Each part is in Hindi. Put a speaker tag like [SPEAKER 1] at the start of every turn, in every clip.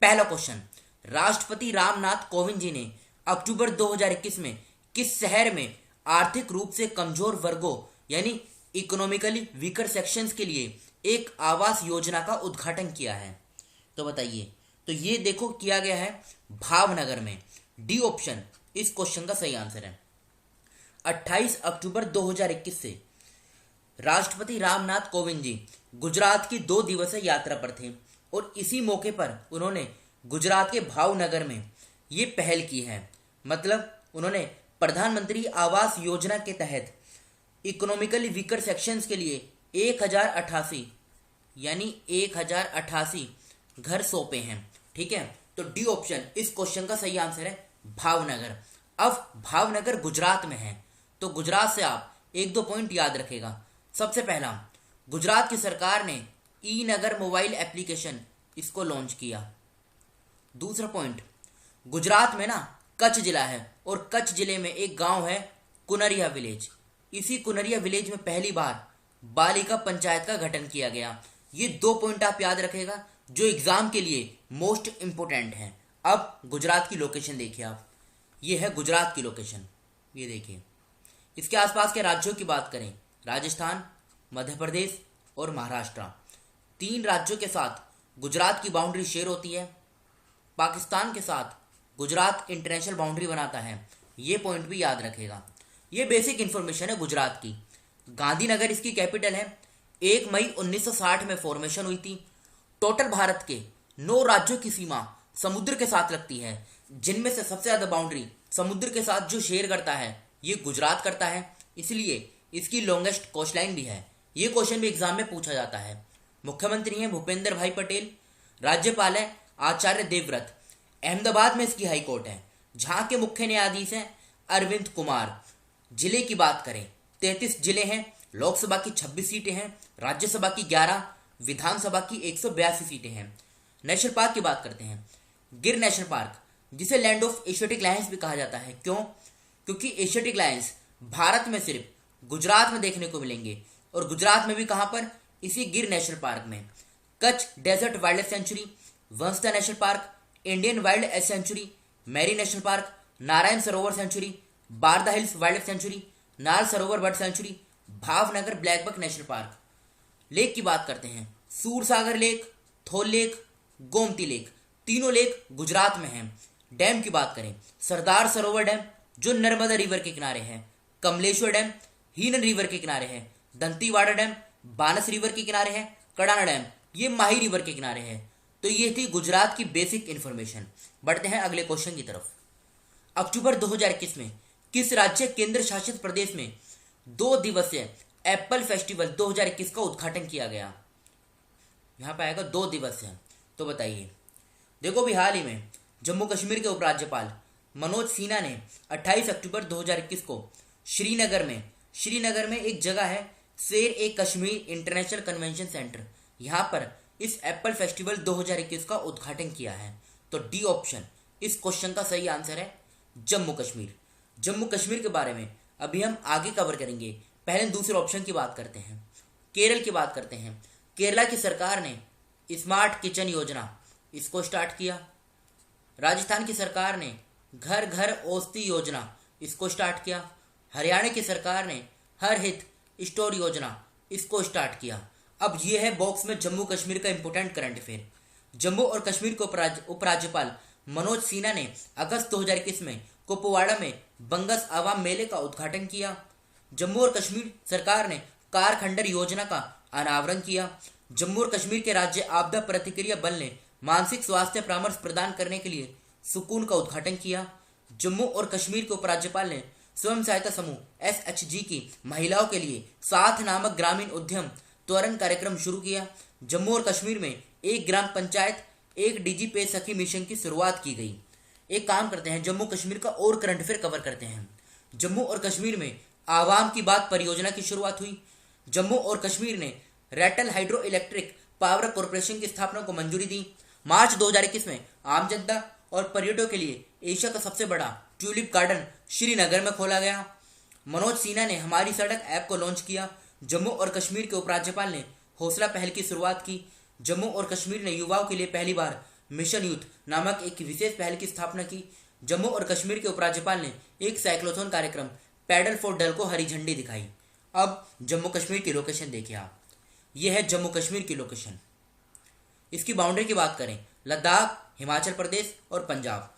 [SPEAKER 1] पहला क्वेश्चन, राष्ट्रपति रामनाथ कोविंद जी ने अक्टूबर 2021 में किस शहर में आर्थिक रूप से कमजोर वर्गों यानी इकोनॉमिकली वीकर सेक्शंस के लिए एक आवास योजना का उद्घाटन किया है? तो बताइए। तो ये देखो किया गया है भावनगर में। डी ऑप्शन इस क्वेश्चन का सही आंसर है। 28 अक्टूबर 2021 से राष्ट्रपति रामनाथ कोविंद जी गुजरात की 2 दिवसीय यात्रा पर थे और इसी मौके पर उन्होंने गुजरात के भावनगर में ये पहल की है। मतलब उन्होंने प्रधानमंत्री आवास योजना के तहत इकोनॉमिकली वीकर सेक्शंस के लिए 1088 यानी 1088 घर सौंपे हैं। ठीक है, तो डी ऑप्शन इस क्वेश्चन का सही आंसर है भावनगर। अब भावनगर गुजरात में है, तो गुजरात से आप 1-2 पॉइंट याद रखेगा। सबसे पहला, गुजरात की सरकार ने ई नगर मोबाइल एप्लीकेशन इसको लॉन्च किया। दूसरा पॉइंट, गुजरात में ना कच्छ जिला है और कच्छ जिले में एक गांव है कुनरिया विलेज। इसी कुनरिया विलेज में पहली बार बालिका पंचायत का गठन किया गया। ये 2 पॉइंट आप याद रखेगा जो एग्जाम के लिए मोस्ट इंपोर्टेंट है। अब गुजरात की लोकेशन देखिए आप, ये है गुजरात की लोकेशन, ये देखिए। इसके आसपास के राज्यों की बात करें, राजस्थान, मध्य प्रदेश और महाराष्ट्र, 3 राज्यों के साथ गुजरात की बाउंड्री शेयर होती है। पाकिस्तान के साथ गुजरात इंटरनेशनल बाउंड्री बनाता है, ये पॉइंट भी याद रखेगा। ये बेसिक इंफॉर्मेशन है गुजरात की। गांधीनगर इसकी कैपिटल है। 1 मई 1960 में फॉर्मेशन हुई थी। टोटल भारत के 9 राज्यों की सीमा समुद्र के साथ लगती है, जिनमें से सबसे ज्यादा बाउंड्री समुद्र के साथ जो शेयर करता है ये गुजरात करता है, इसलिए इसकी लॉन्गेस्ट कोस्ट लाइन भी है। ये क्वेश्चन भी एग्जाम में पूछा जाता है। मुख्यमंत्री हैं भूपेंद्र भाई पटेल, राज्यपाल है आचार्य देवव्रत। अहमदाबाद में इसकी हाई कोर्ट है, जहां के मुख्य न्यायाधीश हैं अरविंद कुमार। जिले की बात करें, 33 जिले हैं, लोकसभा की 26 सीटें हैं, राज्यसभा की 11, विधानसभा की 182 सीटें हैं। नेशनल पार्क की बात करते हैं, गिर नेशनल पार्क, जिसे लैंड ऑफ एशियाटिक लायंस भी कहा जाता है। क्यों? क्योंकि एशियाटिक लायंस भारत में सिर्फ गुजरात में देखने को मिलेंगे, और गुजरात में भी कहां पर? इसी गिर नेशनल पार्क में। Kutch desert wild life sanctuary, Vansda national park, Indian wild life sanctuary, मैरी national park, Narayan Sarovar sanctuary, Barda hills wild life sanctuary, Nal Sarovar bird sanctuary, Bhavnagar blackbuck national park. Lake की बात करते हैं, Sursagar lake, Thol lake, Gomti lake, तीनों लेक गुजरात में हैं। डैम की बात करें, सरदार सरोवर डैम जो नर्मदा रिवर के किनारे है, कमलेश्वर डैम हीनन रिवर के किनारे है, दंतीवाड़ा डैम बानस रिवर के किनारे है, कड़ाना डैम ये माही रिवर के किनारे है। तो ये थी गुजरात की बेसिक इंफॉर्मेशन। बढ़ते हैं अगले क्वेश्चन की तरफ। अक्टूबर 2021 में किस राज्य केंद्र शासित प्रदेश में 2 दिवसीय एप्पल फेस्टिवल 2021 का उद्घाटन किया गया? यहां पे आएगा 2 दिवसीय। तो बताइए। देखो भी हाल ही में जम्मू कश्मीर के उपराज्यपाल मनोज सिन्हा ने 28 अक्टूबर 2021 को श्रीनगर में एक जगह है शेर ए कश्मीर इंटरनेशनल कन्वेंशन सेंटर, यहां पर इस एप्पल फेस्टिवल 2021 का उद्घाटन किया है। तो डी ऑप्शन इस क्वेश्चन का सही आंसर है जम्मू कश्मीर। जम्मू कश्मीर के बारे में अभी हम आगे कवर करेंगे, पहले दूसरे ऑप्शन की बात करते हैं। केरल की बात करते हैं। केरला की सरकार ने स्मार्ट किचन योजना इसको स्टार्ट किया। राजस्थान की सरकार ने घर घर औषधि योजना इसको स्टार्ट किया। हरियाणा की सरकार ने हर हित स्टोर योजना इसको स्टार्ट किया। अब ये है बॉक्स में जम्मू कश्मीर का इंपोर्टेंट करंट अफेयर। जम्मू और कश्मीर के उपराज्यपाल मनोज सिन्हा ने अगस्त 2021 में कुपवाड़ा में बंगस आवाम मेले का उद्घाटन किया। जम्मू और कश्मीर सरकार ने कार खंडर योजना का अनावरण किया। जम्मू और कश्मीर के राज्य आपदा प्रतिक्रिया बल ने मानसिक स्वास्थ्य परामर्श प्रदान करने के लिए सुकून का उद्घाटन किया। जम्मू और कश्मीर के उपराज्यपाल ने स्वयं सहायता समूह SHG की महिलाओं के लिए साथ नामक ग्रामीण उद्यम त्वरण कार्यक्रम शुरू किया। जम्मू और कश्मीर में एक ग्राम पंचायत एक डिजी पे सखी मिशन की शुरुआत की गई। एक काम करते हैं, जम्मू कश्मीर का और करंट अफेयर कवर करते हैं। जम्मू और कश्मीर में आवाम की बात परियोजना की शुरुआत हुई। जम्मू और कश्मीर ने Ratle hydroelectric power corporation की स्थापना को मंजूरी दी। मार्च 2021 में आम जनता और पर्यटकों के लिए एशिया का सबसे बड़ा ट्यूलिप गार्डन श्रीनगर में खोला गया। मनोज सिन्हा ने हमारी सड़क ऐप को लॉन्च किया। जम्मू और कश्मीर के उपराज्यपाल ने हौसला पहल की शुरुआत की। जम्मू और कश्मीर ने युवाओं के लिए पहली बार मिशन यूथ नामक एक विशेष पहल की स्थापना की। जम्मू और कश्मीर के उपराज्यपाल ने एक साइक्लोथॉन कार्यक्रम पैडल फॉर डल को हरी झंडी दिखाई। अब जम्मू कश्मीर की लोकेशन देखिए आप, यह है जम्मू कश्मीर की लोकेशन। इसकी बाउंड्री की बात करें, लद्दाख, हिमाचल प्रदेश और पंजाब,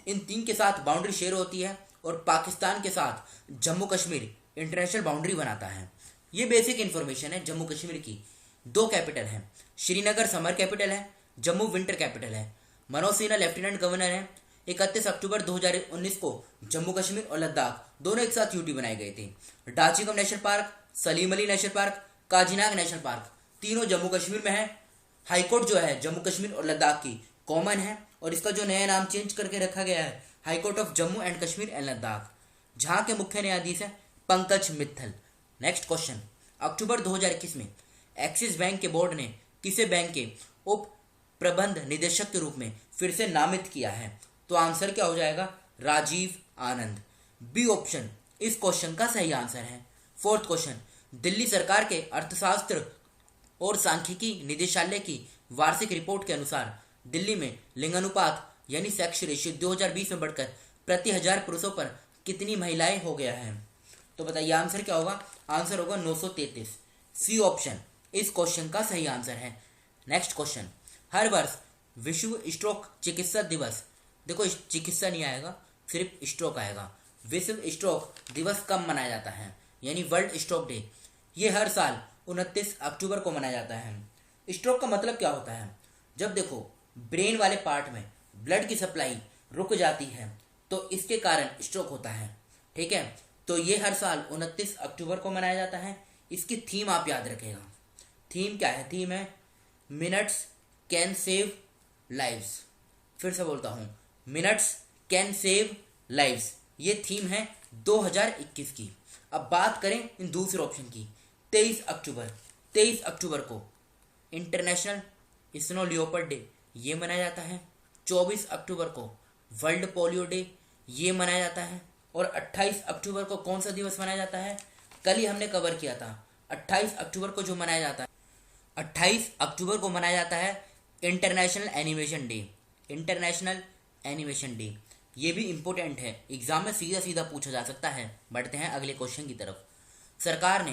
[SPEAKER 1] इन तीन के साथ बाउंड्री शेयर होती है और पाकिस्तान के साथ जम्मू कश्मीर इंटरनेशनल बाउंड्री बनाता है। ये बेसिक इंफॉर्मेशन है जम्मू कश्मीर की। दो कैपिटल हैं, श्रीनगर समर कैपिटल है, जम्मू विंटर कैपिटल है। मनोज सिन्हा लेफ्टिनेंट गवर्नर है। 31 अक्टूबर 2019 को जम्मू कश्मीर और लद्दाख दोनों एक साथ यूटी बनाए गए थे। Dachigam national park, Salim Ali national park, Kazinag national park तीनों जम्मू कश्मीर में है। हाईकोर्ट जो है जम्मू कश्मीर और लद्दाख की कॉमन है और इसका जो नया नाम चेंज करके रखा गया है high court of Jammu and Kashmir and Ladakh, जहां के मुख्य न्यायाधीश है पंकज मित्तल। नेक्स्ट क्वेश्चन, अक्टूबर 2021 में एक्सिस बैंक के बोर्ड ने किसे बैंक के उप प्रबंध निदेशक के रूप में फिर से नामित किया है? तो आंसर क्या हो जाएगा? राजीव आनंद। बी ऑप्शन इस क्वेश्चन का सही आंसर है। फोर्थ क्वेश्चन, दिल्ली सरकार के अर्थशास्त्र और सांख्यिकी निदेशालय की वार्षिक रिपोर्ट के अनुसार दिल्ली में लिंगानुपात यानी सेक्स रेशियो 2020 में बढ़कर प्रति 1000 पुरुषों पर कितनी महिलाएं हो गया है? तो बताइए आंसर क्या होगा? आंसर होगा 933। सी ऑप्शन इस क्वेश्चन का सही आंसर है। नेक्स्ट क्वेश्चन, हर वर्ष विश्व स्ट्रोक चिकित्सा दिवस, देखो चिकित्सा नहीं आएगा, सिर्फ स्ट्रोक आएगा। विश्व स्ट्रोक दिवस कब मनाया जाता है? यानी वर्ल्ड स्ट्रोक डे। ये हर साल 29 अक्टूबर को मनाया जाता है। स्ट्रोक का मतलब क्या होता है? जब देखो ब्रेन वाले पार्ट में ब्लड की सप्लाई रुक जाती है तो इसके कारण स्ट्रोक होता है। ठीक है, तो ये हर साल 29 अक्टूबर को मनाया जाता है। इसकी थीम आप याद रखेगा। थीम क्या है? थीम है मिनट्स कैन सेव लाइव्स। फिर से बोलता हूं, मिनट्स कैन सेव लाइव्स। ये थीम है 2021 की। अब बात करें इन दूसरे ऑप्शन की, 23 अक्टूबर को इंटरनेशनल स्नो लियोपर्ड डे ये मनाया जाता है। 24 अक्टूबर को वर्ल्ड पोलियो डे ये मनाया जाता है। और 28 अक्टूबर को कौन सा दिवस मनाया जाता है? कल ही हमने कवर किया था। 28 अक्टूबर को जो मनाया जाता है, 28 अक्टूबर को मनाया जाता है international animation day. International animation day ये भी इंपॉर्टेंट है, एग्जाम में सीधा सीधा पूछा जा सकता है। बढ़ते हैं अगले क्वेश्चन की तरफ। सरकार ने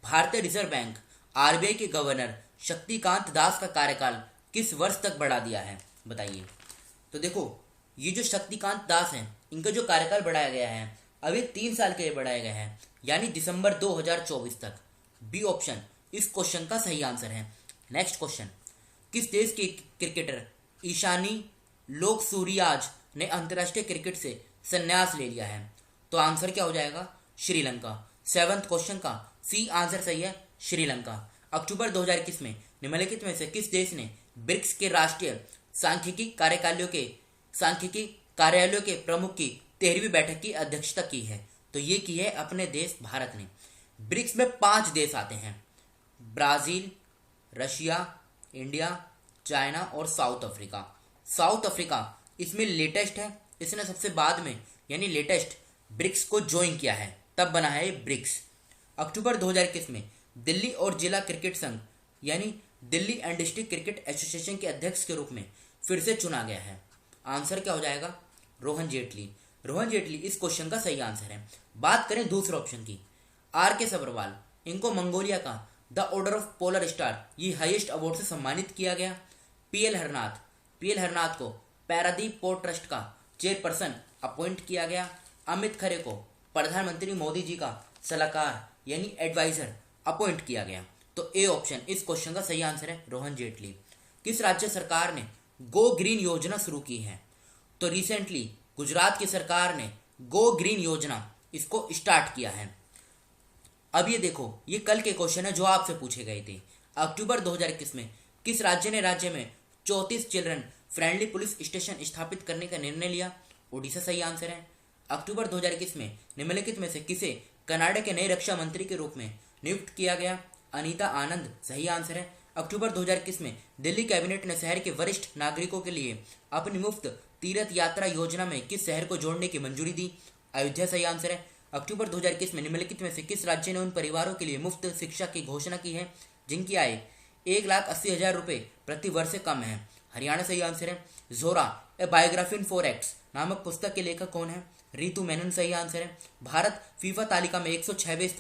[SPEAKER 1] भारतीय रिजर्व बैंक आरबीआई के गवर्नर शक्तिकांत दास का कार्यकाल किस वर्ष तक बढ़ा दिया है? बताइए। तो देखो ये जो शक्तिकांत दास हैं इनका जो कार्यकाल बढ़ाया गया है अभी 3 साल के लिए बढ़ाया गया है, यानी दिसंबर 2024 तक। बी ऑप्शन इस क्वेश्चन का सही आंसर है। नेक्स्ट क्वेश्चन, किस देश के क्रिकेटर ईशानी लोकसूरियाज ने अंतर्राष्ट्रीय क्रिकेट से संन्यास ले लिया है? तो आंसर क्या हो जाएगा? श्रीलंका। 7th क्वेश्चन का सी आंसर सही है, श्रीलंका। अक्टूबर 2021 में निम्नलिखित में से किस देश ने ब्रिक्स के राष्ट्रीय सांख्यिकी कार्यालयों के प्रमुख की 13वीं बैठक की अध्यक्षता की है? तो ये की है अपने देश भारत ने। ब्रिक्स में 5 देश आते हैं, ब्राजील, रशिया, इंडिया, चाइना और साउथ अफ्रीका। साउथ अफ्रीका इसमें लेटेस्ट है, इसने सबसे बाद में यानी लेटेस्ट ब्रिक्स को ज्वाइन किया है, तब बना है ब्रिक्स। अक्टूबर 2021 में दिल्ली और जिला क्रिकेट संघ यानी Delhi and district cricket association के अध्यक्ष के रूप में फिर से चुना गया है। आंसर क्या हो जाएगा? रोहन जेटली। रोहन जेटली इस क्वेश्चन का सही आंसर है। बात करें दूसरे ऑप्शन की, आर के सब्रवाल, इनको मंगोलिया का the order of polar star ये हाईएस्ट अवार्ड से सम्मानित किया गया। पीएल हरनाथ को पैरादीप पोर्ट ट्रस्ट का चेयरपर्सन अपॉइंट किया गया। अमित खरे को प्रधानमंत्री मोदी जी का सलाहकार यानी एडवाइजर अपॉइंट किया गया। तो ए ऑप्शन इस क्वेश्चन का सही आंसर है, रोहन जेटली। किस राज्य सरकार ने गो ग्रीन योजना शुरू की है? तो रिसेंटली गुजरात की सरकार ने गो ग्रीन योजना इसको स्टार्ट किया है। अब ये देखो, ये कल के क्वेश्चन है जो आपसे पूछे गए थे। अक्टूबर 2021 में किस राज्य ने राज्य में 34 चिल्ड्रन फ्रेंडली पुलिस स्टेशन स्थापित करने का निर्णय लिया? ओडिशा सही आंसर है। अक्टूबर 2021 में निम्नलिखित में से किसे कनाडा के नए रक्षा मंत्री के रूप में नियुक्त किया गया? अनीता आनंद सही आंसर है। अक्टूबर 2021 में दिल्ली कैबिनेट ने शहर के वरिष्ठ नागरिकों के लिए अपनी मुफ्त तीर्थ यात्रा योजना में किस शहर को जोड़ने की मंजूरी दी? अयोध्या सही आंसर है। अक्टूबर 2021 में निम्नलिखित में से किस राज्य ने उन परिवारों के लिए मुफ्त शिक्षा की घोषणा की है जिनकी आय 1,80,000 रुपये प्रति वर्ष से कम है? हरियाणा सही आंसर है। जोरा ए बायोग्राफी इन 4 एक्ट्स नामक पुस्तक के लेखक कौन है? रितु मेनन सही आंसर है। भारत फीफा तालिका में 106वें स्थान